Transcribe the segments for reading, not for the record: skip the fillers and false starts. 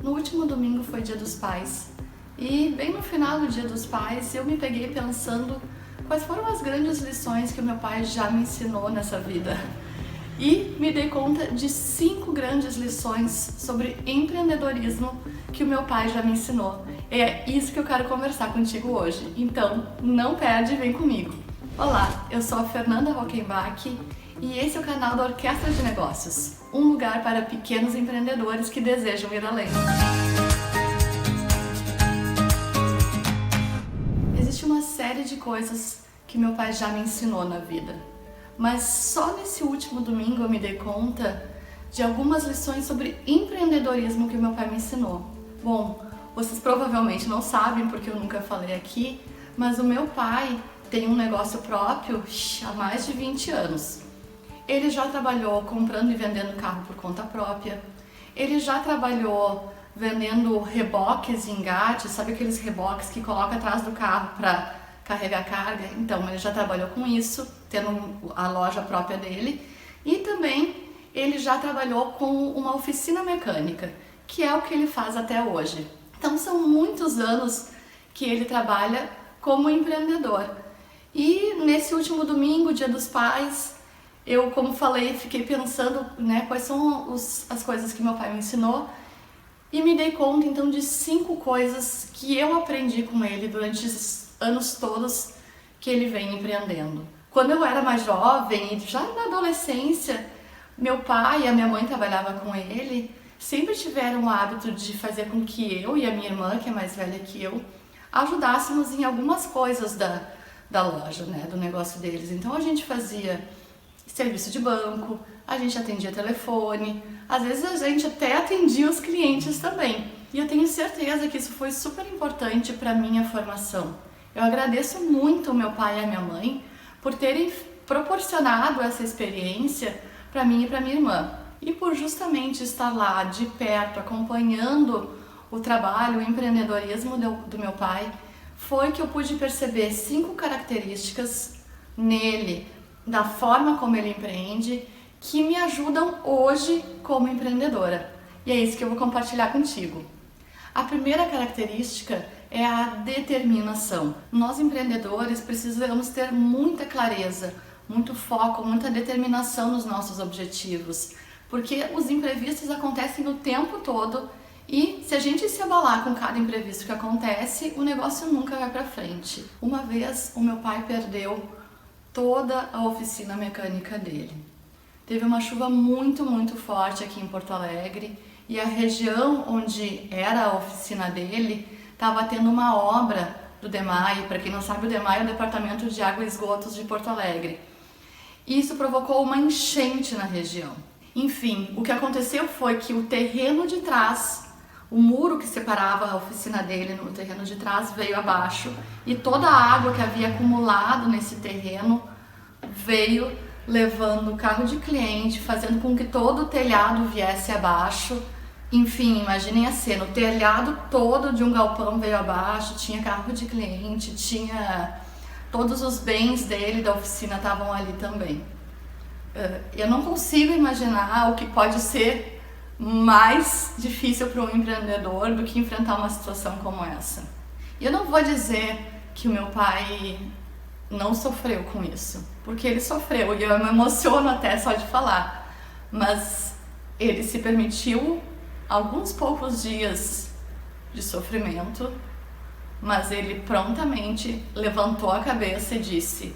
No último domingo foi Dia dos Pais e bem no final do Dia dos Pais eu me peguei pensando quais foram as grandes lições que o meu pai já me ensinou nessa vida. E me dei conta de 5 grandes lições sobre empreendedorismo que o meu pai já me ensinou. É isso que eu quero conversar contigo hoje. Então, não perde e vem comigo. Olá, eu sou a Fernanda Rockenbach e esse é o canal da Orquestra de Negócios, um lugar para pequenos empreendedores que desejam ir além. Existe uma série de coisas que meu pai já me ensinou na vida. Mas só nesse último domingo eu me dei conta de algumas lições sobre empreendedorismo que o meu pai me ensinou. Bom, vocês provavelmente não sabem porque eu nunca falei aqui, mas o meu pai tem um negócio próprio há mais de 20 anos. Ele já trabalhou comprando e vendendo carro por conta própria, ele já trabalhou vendendo reboques e engates, sabe aqueles reboques que coloca atrás do carro para carregar carga? Então, ele já trabalhou com isso, tendo a loja própria dele, e também ele já trabalhou com uma oficina mecânica, que é o que ele faz até hoje. Então, são muitos anos que ele trabalha como empreendedor. E nesse último domingo, Dia dos Pais, eu, como falei, fiquei pensando, quais são as coisas que meu pai me ensinou, e me dei conta, então, de 5 coisas que eu aprendi com ele durante esses anos todos que ele vem empreendendo. Quando eu era mais jovem, já na adolescência, meu pai e a minha mãe trabalhavam com ele, sempre tiveram o hábito de fazer com que eu e a minha irmã, que é mais velha que eu, ajudássemos em algumas coisas da loja, do negócio deles. Então a gente fazia serviço de banco, a gente atendia telefone, às vezes a gente até atendia os clientes também. E eu tenho certeza que isso foi super importante para a minha formação. Eu agradeço muito ao meu pai e à minha mãe por terem proporcionado essa experiência para mim e para minha irmã. E por justamente estar lá de perto, acompanhando o trabalho, o empreendedorismo do meu pai, foi que eu pude perceber 5 características nele, da forma como ele empreende, que me ajudam hoje como empreendedora. E é isso que eu vou compartilhar contigo. A primeira característica é a determinação. Nós empreendedores precisamos ter muita clareza, muito foco, muita determinação nos nossos objetivos, porque os imprevistos acontecem o tempo todo e se a gente se abalar com cada imprevisto que acontece, o negócio nunca vai para frente. Uma vez o meu pai perdeu toda a oficina mecânica dele. Teve uma chuva muito forte aqui em Porto Alegre e a região onde era a oficina dele estava tendo uma obra do DEMAI. Para quem não sabe, o DEMAI é o Departamento de Água e Esgotos de Porto Alegre. Isso provocou uma enchente na região. Enfim, o que aconteceu foi que o terreno de trás, o muro que separava a oficina dele no terreno de trás veio abaixo e toda a água que havia acumulado nesse terreno veio levando o carro de cliente, fazendo com que todo o telhado viesse abaixo. Enfim, imaginem a cena, o telhado todo de um galpão veio abaixo, tinha carro de cliente, tinha todos os bens dele, da oficina, estavam ali também. Eu não consigo imaginar o que pode ser mais difícil para um empreendedor do que enfrentar uma situação como essa. E eu não vou dizer que o meu pai não sofreu com isso, porque ele sofreu e eu me emociono até só de falar, mas ele se permitiu alguns poucos dias de sofrimento, mas ele prontamente levantou a cabeça e disse: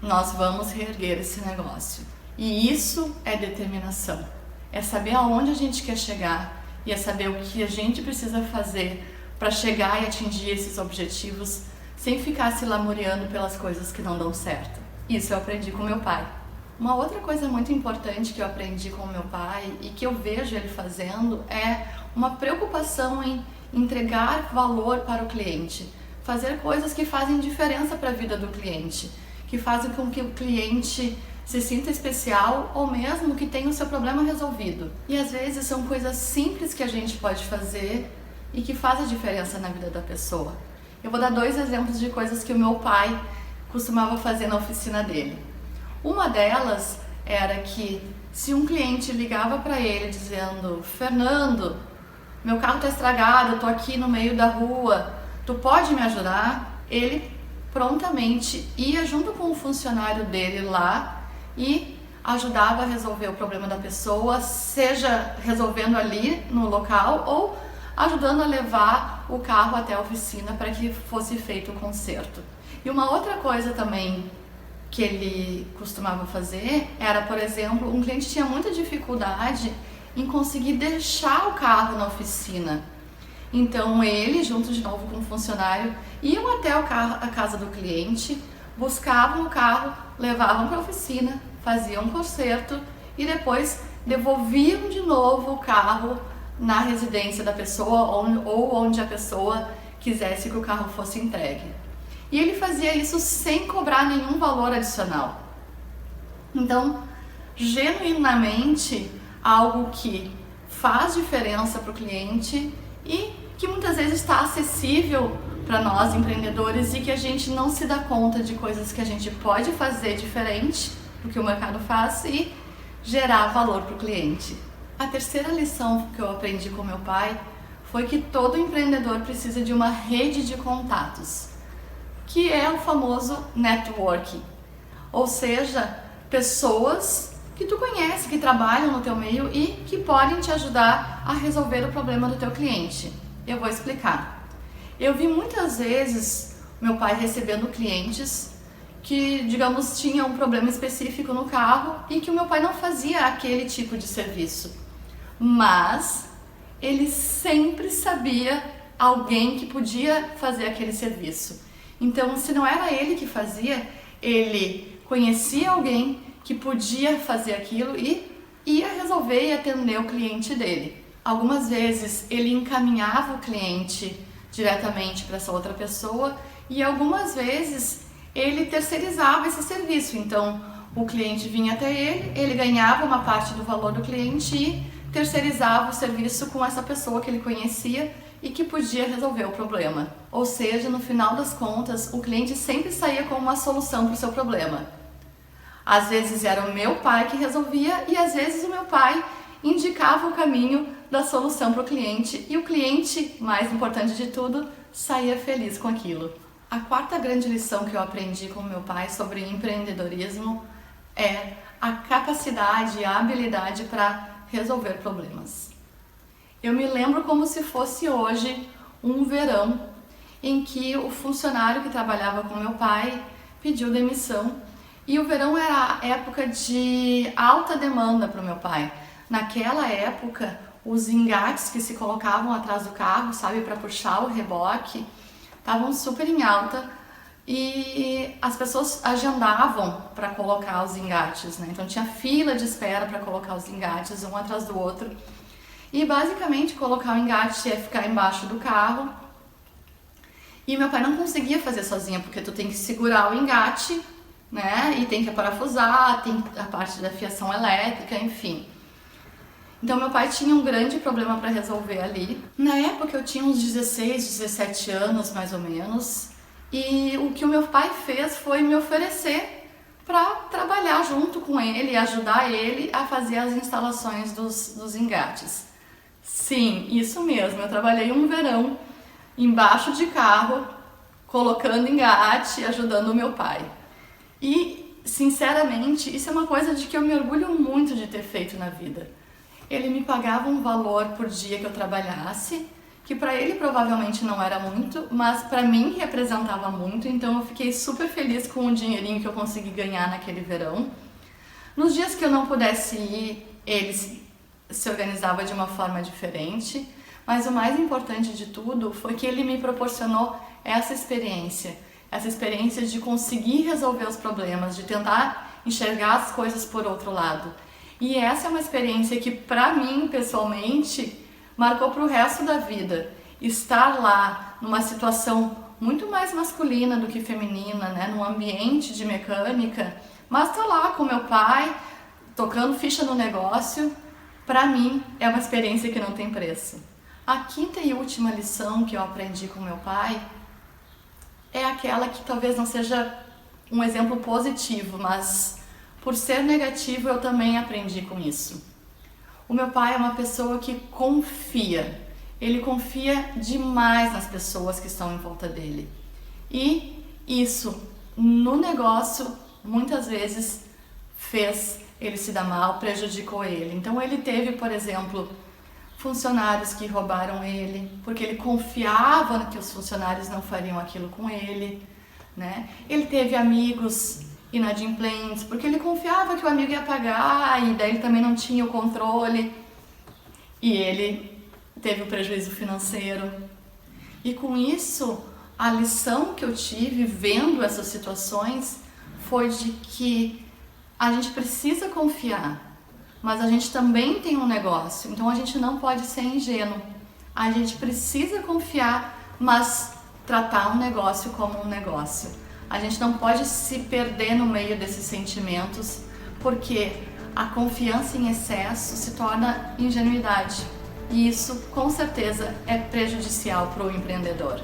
nós vamos reerguer esse negócio. E isso é determinação, é saber aonde a gente quer chegar e é saber o que a gente precisa fazer para chegar e atingir esses objetivos sem ficar se lamuriando pelas coisas que não dão certo. Isso eu aprendi com meu pai. Uma outra coisa muito importante que eu aprendi com meu pai e que eu vejo ele fazendo é uma preocupação em entregar valor para o cliente, fazer coisas que fazem diferença para a vida do cliente, que fazem com que o cliente se sinta especial ou mesmo que tenha o seu problema resolvido. E às vezes são coisas simples que a gente pode fazer e que faz a diferença na vida da pessoa. Eu vou dar 2 exemplos de coisas que o meu pai costumava fazer na oficina dele. Uma delas era que se um cliente ligava para ele dizendo: Fernando, meu carro tá estragado, eu tô aqui no meio da rua, tu pode me ajudar? Ele prontamente ia junto com o funcionário dele lá e ajudava a resolver o problema da pessoa, seja resolvendo ali no local ou ajudando a levar o carro até a oficina para que fosse feito o conserto. E uma outra coisa também que ele costumava fazer era, por exemplo, um cliente tinha muita dificuldade em conseguir deixar o carro na oficina. Então ele, junto de novo com o funcionário, iam até a casa do cliente, buscavam o carro, levavam para a oficina, faziam um conserto e depois devolviam de novo o carro na residência da pessoa ou onde a pessoa quisesse que o carro fosse entregue. E ele fazia isso sem cobrar nenhum valor adicional. Então, genuinamente, algo que faz diferença para o cliente e que muitas vezes está acessível para nós empreendedores e que a gente não se dá conta de coisas que a gente pode fazer diferente do que o mercado faz e gerar valor para o cliente. A terceira lição que eu aprendi com meu pai foi que todo empreendedor precisa de uma rede de contatos, que é o famoso networking, ou seja, pessoas que tu conhece, que trabalham no teu meio e que podem te ajudar a resolver o problema do teu cliente. Eu vou explicar. Eu vi muitas vezes meu pai recebendo clientes que, digamos, tinham um problema específico no carro e que o meu pai não fazia aquele tipo de serviço, mas ele sempre sabia alguém que podia fazer aquele serviço. Então, se não era ele que fazia, ele conhecia alguém que podia fazer aquilo e ia resolver e atender o cliente dele. Algumas vezes ele encaminhava o cliente diretamente para essa outra pessoa e algumas vezes ele terceirizava esse serviço. Então, o cliente vinha até ele ganhava uma parte do valor do cliente e terceirizava o serviço com essa pessoa que ele conhecia e que podia resolver o problema. Ou seja, no final das contas, o cliente sempre saía com uma solução para o seu problema. Às vezes era o meu pai que resolvia e às vezes o meu pai indicava o caminho da solução para o cliente e o cliente, mais importante de tudo, saía feliz com aquilo. A quarta grande lição que eu aprendi com meu pai sobre empreendedorismo é a capacidade e a habilidade para resolver problemas. Eu me lembro como se fosse hoje um verão em que o funcionário que trabalhava com meu pai pediu demissão e o verão era a época de alta demanda para o meu pai. Naquela época, os engates que se colocavam atrás do carro, sabe, para puxar o reboque, estavam super em alta e as pessoas agendavam para colocar os engates, né? Então tinha fila de espera para colocar os engates um atrás do outro. E basicamente colocar o engate é ficar embaixo do carro. E meu pai não conseguia fazer sozinho, porque tu tem que segurar o engate, né? E tem que parafusar, tem a parte da fiação elétrica, enfim. Então meu pai tinha um grande problema para resolver ali. Na época eu tinha uns 16, 17 anos mais ou menos. E o que o meu pai fez foi me oferecer para trabalhar junto com ele, ajudar ele a fazer as instalações dos engates. Sim, isso mesmo, eu trabalhei um verão embaixo de carro, colocando engate, ajudando o meu pai. E, sinceramente, isso é uma coisa de que eu me orgulho muito de ter feito na vida. Ele me pagava um valor por dia que eu trabalhasse, que para ele provavelmente não era muito, mas para mim representava muito, então eu fiquei super feliz com o dinheirinho que eu consegui ganhar naquele verão. Nos dias que eu não pudesse ir, ele se organizava de uma forma diferente, mas o mais importante de tudo foi que ele me proporcionou essa experiência de conseguir resolver os problemas, de tentar enxergar as coisas por outro lado. E essa é uma experiência que, para mim, pessoalmente, marcou para o resto da vida. Estar lá numa situação muito mais masculina do que feminina, né? Num ambiente de mecânica, mas estar lá com meu pai, tocando ficha no negócio, para mim é uma experiência que não tem preço. A quinta e última lição que eu aprendi com meu pai é aquela que talvez não seja um exemplo positivo, mas por ser negativo eu também aprendi com isso. O meu pai é uma pessoa que confia. Ele confia demais nas pessoas que estão em volta dele. E isso, no negócio, muitas vezes fez ele se dar mal, prejudicou ele. Então ele teve, por exemplo, funcionários que roubaram ele, porque ele confiava que os funcionários não fariam aquilo com ele, né? Ele teve amigos inadimplentes, porque ele confiava que o amigo ia pagar e daí ele também não tinha o controle e ele teve o prejuízo financeiro. E com isso, a lição que eu tive vendo essas situações foi de que a gente precisa confiar, mas a gente também tem um negócio, então a gente não pode ser ingênuo. A gente precisa confiar, mas tratar um negócio como um negócio. A gente não pode se perder no meio desses sentimentos, porque a confiança em excesso se torna ingenuidade. E isso, com certeza, é prejudicial para o empreendedor.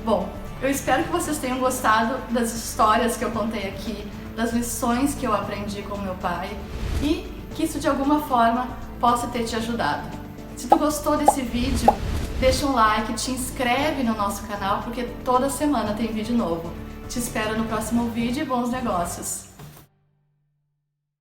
Bom, eu espero que vocês tenham gostado das histórias que eu contei aqui, das lições que eu aprendi com meu pai e que isso de alguma forma possa ter te ajudado. Se tu gostou desse vídeo, deixa um like, te inscreve no nosso canal porque toda semana tem vídeo novo. Te espero no próximo vídeo e bons negócios!